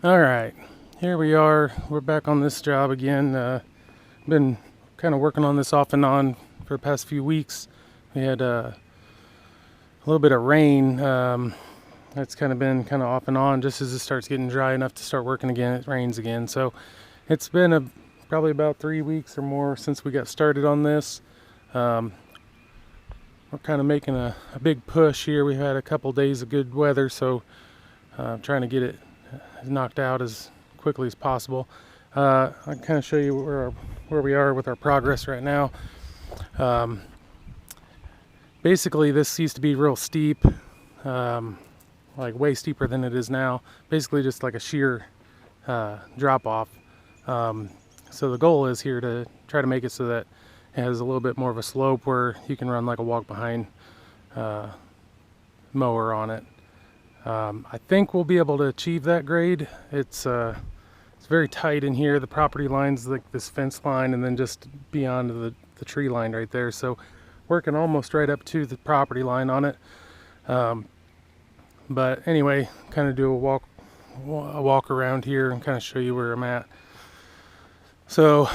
All right, here we are. We're back on this job again. Been kind of working on this off and on for the past few weeks. We had a little bit of rain. That's kind of been kind of off and on. Just as it starts getting dry enough to start working again, it rains again. So it's been probably about 3 weeks or more since we got started on this. We're kind of making a big push here. We've had a couple days of good weather, so trying to get it knocked out as quickly as possible. I can kind of show you where we are with our progress right now. Basically, this used to be real steep, like way steeper than it is now. Basically, just like a sheer drop off. So the goal is here to try to make it so that it has a little bit more of a slope where you can run like a walk behind mower on it. I think we'll be able to achieve that grade. It's very tight in here. The property line's like this fence line and then just beyond the tree line right there. So working almost right up to the property line on it. But anyway, kind of do a walk around here and kind of show you where I'm at. So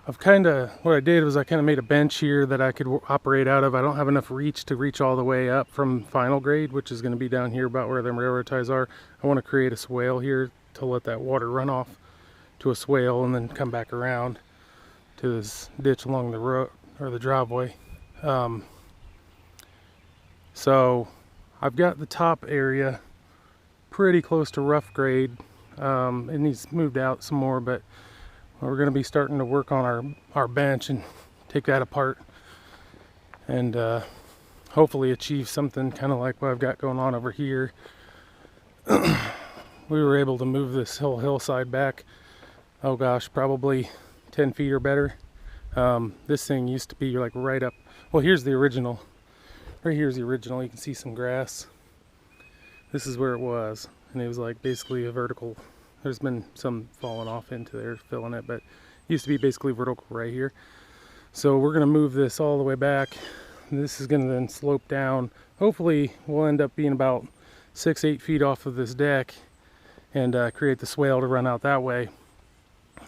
what I did was I kind of made a bench here that I could operate out of. I don't have enough reach to reach all the way up from final grade, which is going to be down here about where the railroad ties are. I want to create a swale here to let that water run off to a swale and then come back around to this ditch along the road or the driveway. So I've got the top area pretty close to rough grade. It needs moved out some more, but we're going to be starting to work on our bench and take that apart and hopefully achieve something kind of like what I've got going on over here. We were able to move this whole hillside back, oh gosh, probably 10 feet or better. This thing used to be like right up, well, here's the original. Right here's the original. You can see some grass. This is where it was, and it was like basically a vertical. There's been some falling off into there, filling it, but it used to be basically vertical right here. So we're gonna move this all the way back. This is gonna then slope down. Hopefully we'll end up being about 6-8 feet off of this deck and create the swale to run out that way.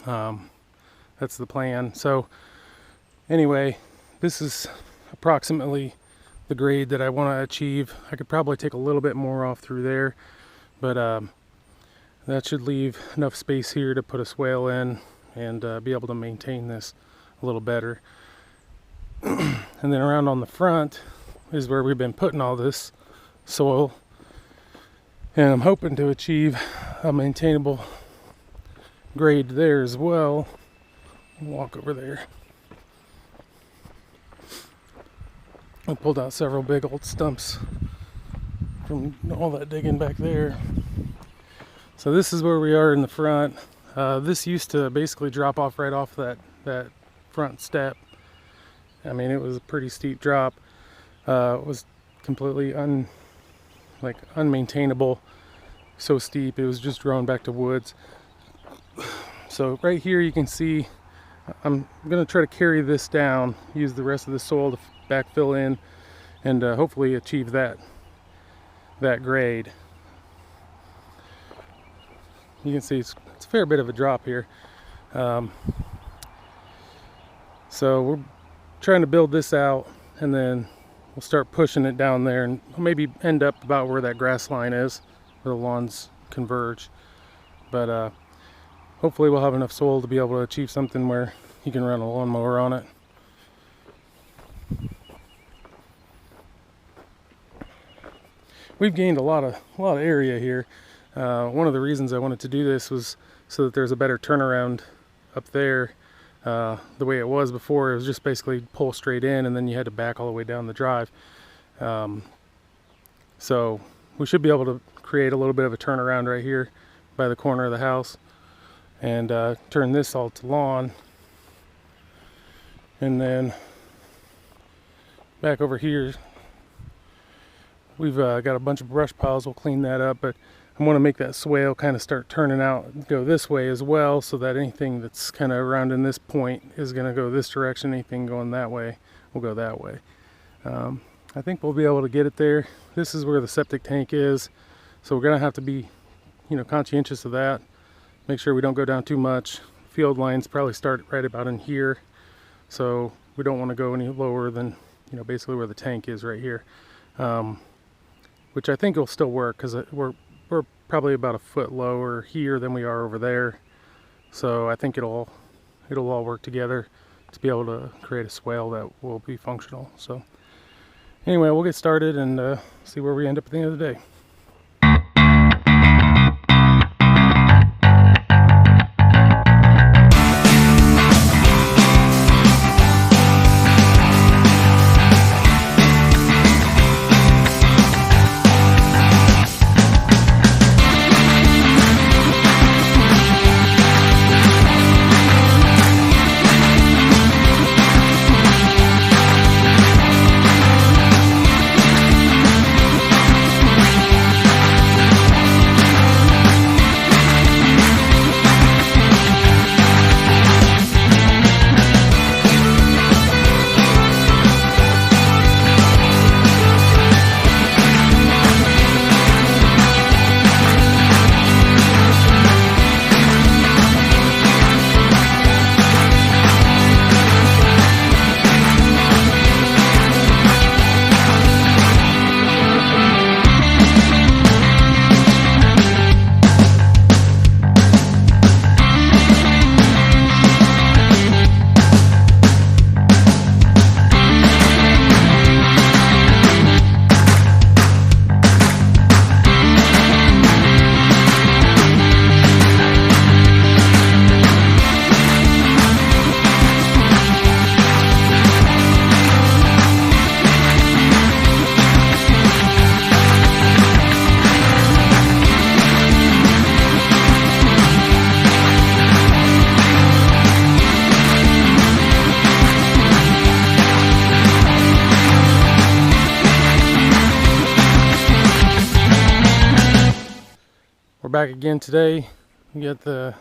That's the plan. So anyway, this is approximately the grade that I want to achieve. I could probably take a little bit more off through there, but that should leave enough space here to put a swale in and be able to maintain this a little better. And then around on the front is where we've been putting all this soil, and I'm hoping to achieve a maintainable grade there as well. Walk over there. I pulled out several big old stumps from all that digging back there. So this is where we are in the front. This used to basically drop off right off that front step. I mean, it was a pretty steep drop. It was completely unmaintainable. So steep, it was just growing back to woods. So right here you can see I'm going to try to carry this down, use the rest of the soil to backfill in, and hopefully achieve that grade. You can see it's a fair bit of a drop here. So we're trying to build this out, and then we'll start pushing it down there and maybe end up about where that grass line is, where the lawns converge. But hopefully we'll have enough soil to be able to achieve something where you can run a lawnmower on it. We've gained a lot of area here. One of the reasons I wanted to do this was so that there's a better turnaround up there. The way it was before, it was just basically pull straight in and then you had to back all the way down the drive. So we should be able to create a little bit of a turnaround right here by the corner of the house and turn this all to lawn. And then back over here, we've got a bunch of brush piles. We'll clean that up, but I want to make that swale kind of start turning out and go this way as well, so that anything that's kind of around in this point is going to go this direction. Anything going that way will go that way. I think we'll be able to get it there. This is where the septic tank is, so we're going to have to be conscientious of that. Make sure we don't go down too much. Field lines probably start right about in here, so we don't want to go any lower than basically where the tank is right here, which I think will still work because we're probably about a foot lower here than we are over there. So I think it'll all work together to be able to create a swale that will be functional. So anyway, we'll get started and see where we end up at the end of the day. Back again today. We got the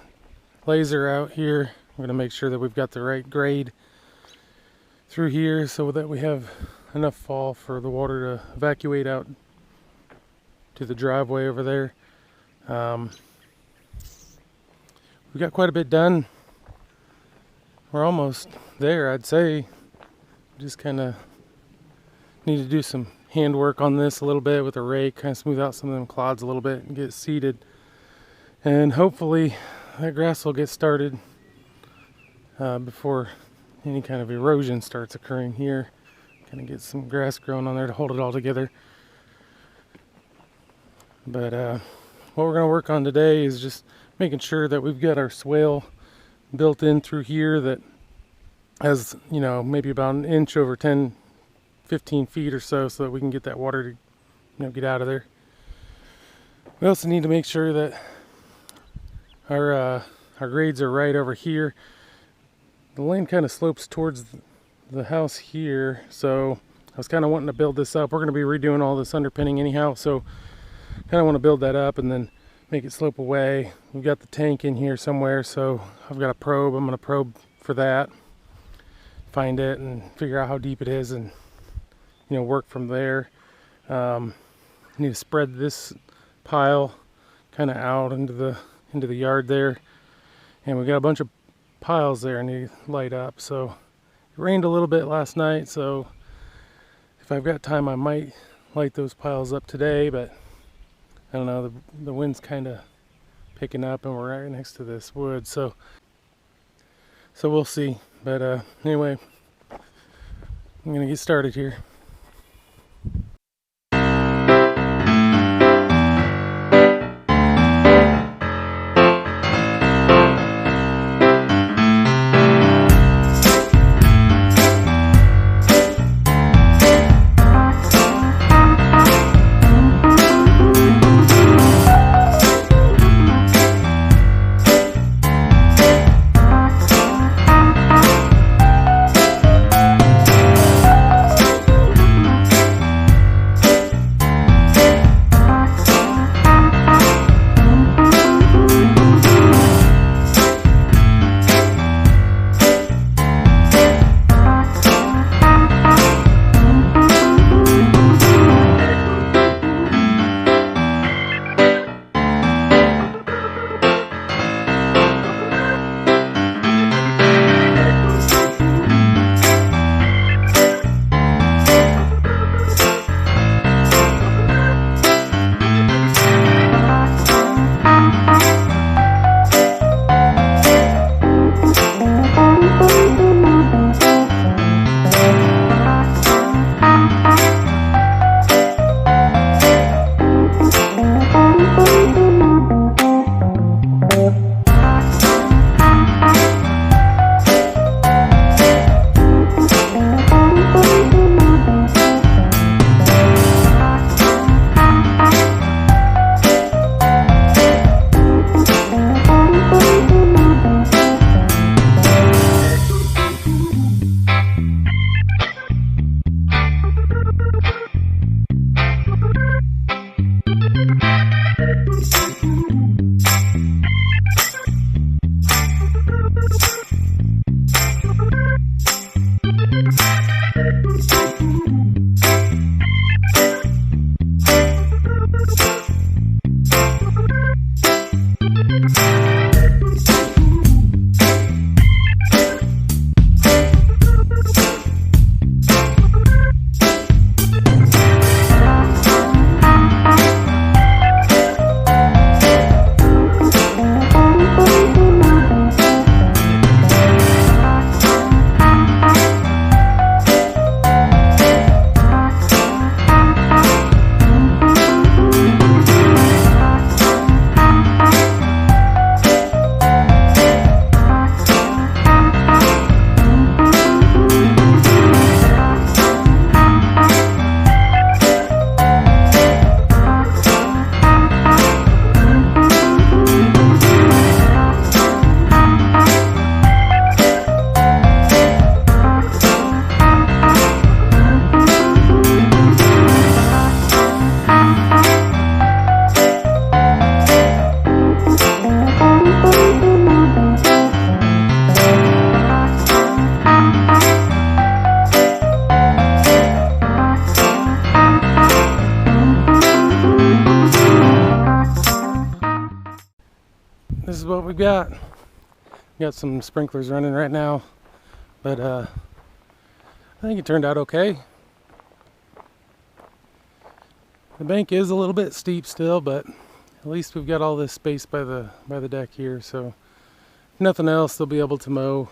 laser out here. We're going to make sure that we've got the right grade through here so that we have enough fall for the water to evacuate out to the driveway over there. We got quite a bit done. We're almost there, I'd say. Just kind of need to do some handwork on this a little bit with a rake, kind of smooth out some of them clods a little bit and get it seeded. And hopefully that grass will get started before any kind of erosion starts occurring here. Kind of get some grass growing on there to hold it all together. But what we're going to work on today is just making sure that we've got our swale built in through here that has, maybe about an inch over 10-15 feet or so that we can get that water to, get out of there. We also need to make sure that our grades are right over here. The land kind of slopes towards the house here, so I was kind of wanting to build this up. We're going to be redoing all this underpinning anyhow, so kind of want to build that up and then make it slope away. We've got the tank in here somewhere, so I've got a probe. I'm going to probe for that, find it and figure out how deep it is and work from there. Need to spread this pile kind of out into the yard there, and we got a bunch of piles there I need to light up. So it rained a little bit last night, so if I've got time I might light those piles up today, but I don't know, the wind's kind of picking up and we're right next to this wood, so we'll see. But anyway, I'm gonna get started here. is what we've got. We got some sprinklers running right now, but I think it turned out okay. The bank is a little bit steep still, but at least we've got all this space by the deck here, so if nothing else, they'll be able to mow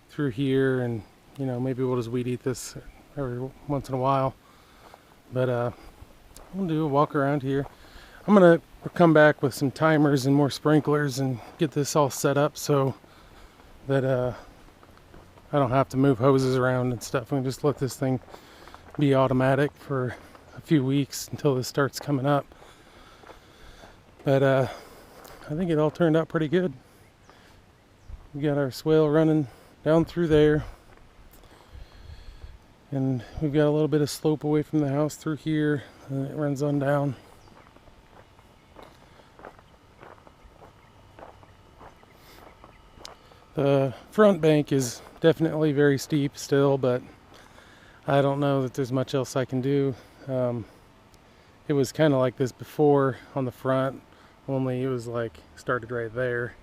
through here, and you know, maybe we'll just weed eat this every once in a while. But I'm gonna do a walk around here. I'm gonna come back with some timers and more sprinklers and get this all set up so that I don't have to move hoses around and stuff. I'm gonna just let this thing be automatic for a few weeks until this starts coming up. But I think it all turned out pretty good. We got our swale running down through there, and we've got a little bit of slope away from the house through here, and it runs on down. The front bank is definitely very steep still, but I don't know that there's much else I can do. It was kind of like this before on the front, only it was like started right there.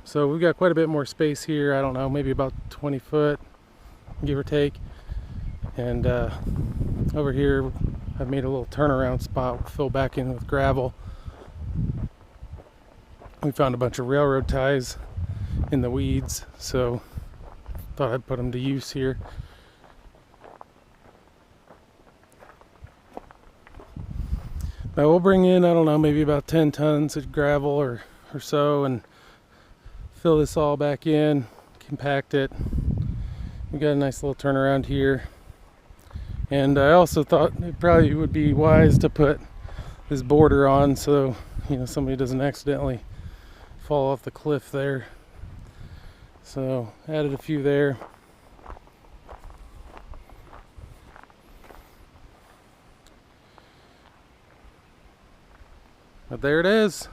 So we've got quite a bit more space here. I don't know, maybe about 20 foot, give or take. And over here, I've made a little turnaround spot. We'll fill back in with gravel. We found a bunch of railroad ties in the weeds, so thought I'd put them to use here. But we'll bring in, I don't know, maybe about 10 tons of gravel or so, and fill this all back in, compact it. We got a nice little turnaround here. And I also thought it probably would be wise to put this border on so, you know, somebody doesn't accidentally fall off the cliff there. So added a few there. But there it is.